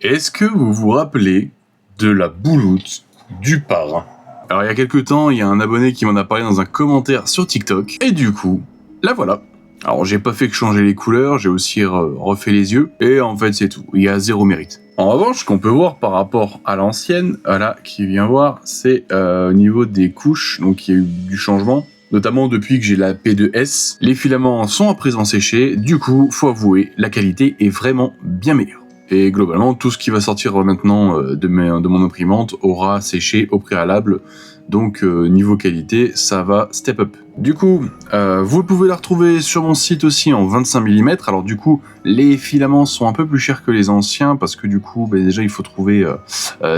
Est-ce que vous vous rappelez de la bouloute du parrain? Alors il y a quelques temps, il y a un abonné qui m'en a parlé dans un commentaire sur TikTok, et du coup, la voilà. Alors j'ai pas fait que changer les couleurs, j'ai aussi refait les yeux, et en fait c'est tout, il y a zéro mérite. En revanche, ce qu'on peut voir par rapport à l'ancienne, là, qui vient voir, c'est au niveau des couches, donc il y a eu du changement. Notamment depuis que j'ai la P2S, les filaments sont à présent séchés, du coup, faut avouer, la qualité est vraiment bien meilleure. Et globalement, tout ce qui va sortir maintenant de mon imprimante aura séché au préalable, donc niveau qualité, ça va step up. Du coup, vous pouvez la retrouver sur mon site aussi en 25 mm, alors du coup, les filaments sont un peu plus chers que les anciens, parce que du coup, déjà il faut trouver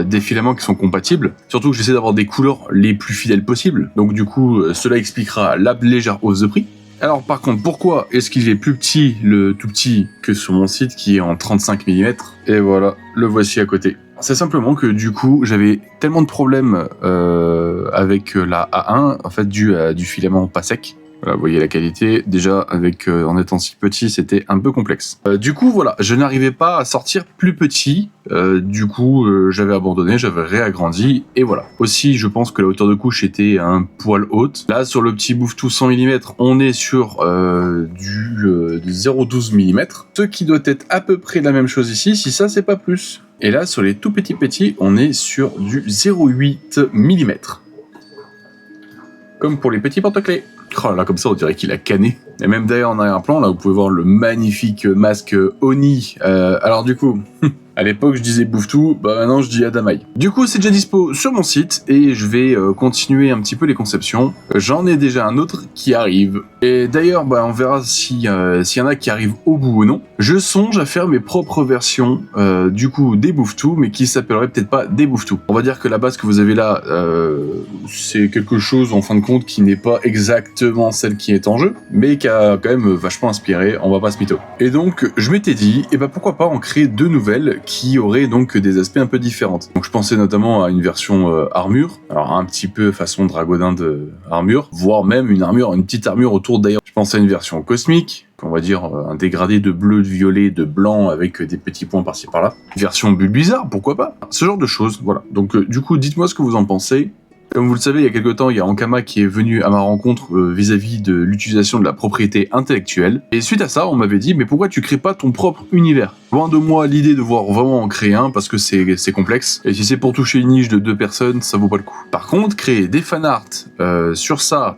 des filaments qui sont compatibles, surtout que j'essaie d'avoir des couleurs les plus fidèles possibles, donc du coup, cela expliquera la légère hausse de prix. Alors par contre, pourquoi est-ce qu'il est plus petit, le tout petit, que sur mon site qui est en 35 mm? Et voilà, le voici à côté. C'est simplement que du coup, j'avais tellement de problèmes avec la A1, en fait dû à du filament pas sec. Voilà, vous voyez la qualité, déjà avec en étant si petit, c'était un peu complexe. Du coup, voilà, je n'arrivais pas à sortir plus petit, du coup, j'avais abandonné, j'avais réagrandi, et voilà. Aussi, je pense que la hauteur de couche était un poil haute. Là, sur le petit Bouffe-Tout 100 mm, on est sur du 0,12 mm, ce qui doit être à peu près la même chose ici, si ça, c'est pas plus. Et là, sur les tout petits, on est sur du 0,8 mm. Comme pour les petits porte-clés. Oh là, comme ça, on dirait qu'il a canné. Et même d'ailleurs, en arrière-plan, là, vous pouvez voir le magnifique masque Oni. Alors du coup, à l'époque, je disais Bouffe-Tout, bah maintenant, je dis Adamaï. Du coup, c'est déjà dispo sur mon site, et je vais continuer un petit peu les conceptions. J'en ai déjà un autre qui arrive. Et d'ailleurs, bah, on verra s'il y en a qui arrivent au bout ou non. Je songe à faire mes propres versions, du coup, des Bouffe-Tout, mais qui s'appelleraient peut-être pas des Bouffe-Tout. On va dire que la base que vous avez là, c'est quelque chose, en fin de compte, qui n'est pas exactement celle qui est en jeu, mais qui a quand même vachement inspiré, on va pas se mytho. Et donc, je m'étais dit, et bah pourquoi pas en créer deux nouvelles qui auraient donc des aspects un peu différents. Donc je pensais notamment à une version armure, alors un petit peu façon dragodin de armure, voire même une petite armure autour d'ailleurs. Je pensais à une version cosmique, on va dire un dégradé de bleu, de violet, de blanc avec des petits points par-ci par-là. Version Bulbizarre, pourquoi pas? Ce genre de choses, voilà. Donc du coup, dites-moi ce que vous en pensez. Comme vous le savez, il y a quelques temps, il y a Ankama qui est venu à ma rencontre vis-à-vis de l'utilisation de la propriété intellectuelle. Et suite à ça, on m'avait dit, mais pourquoi tu crées pas ton propre univers? Loin de moi l'idée de voir vraiment en créer un, parce que c'est complexe. Et si c'est pour toucher une niche de 2 personnes, ça vaut pas le coup. Par contre, créer des fanarts sur ça,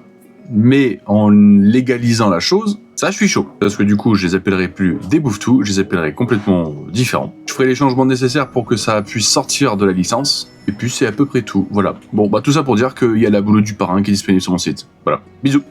mais en légalisant la chose, ça je suis chaud. Parce que du coup, je les appellerai plus des Bouffe-Tout, je les appellerai complètement différents. Je ferai les changements nécessaires pour que ça puisse sortir de la licence. Et puis c'est à peu près tout, voilà. Bon, bah tout ça pour dire qu'il y a la bouloute du parrain qui est disponible sur mon site. Voilà, bisous.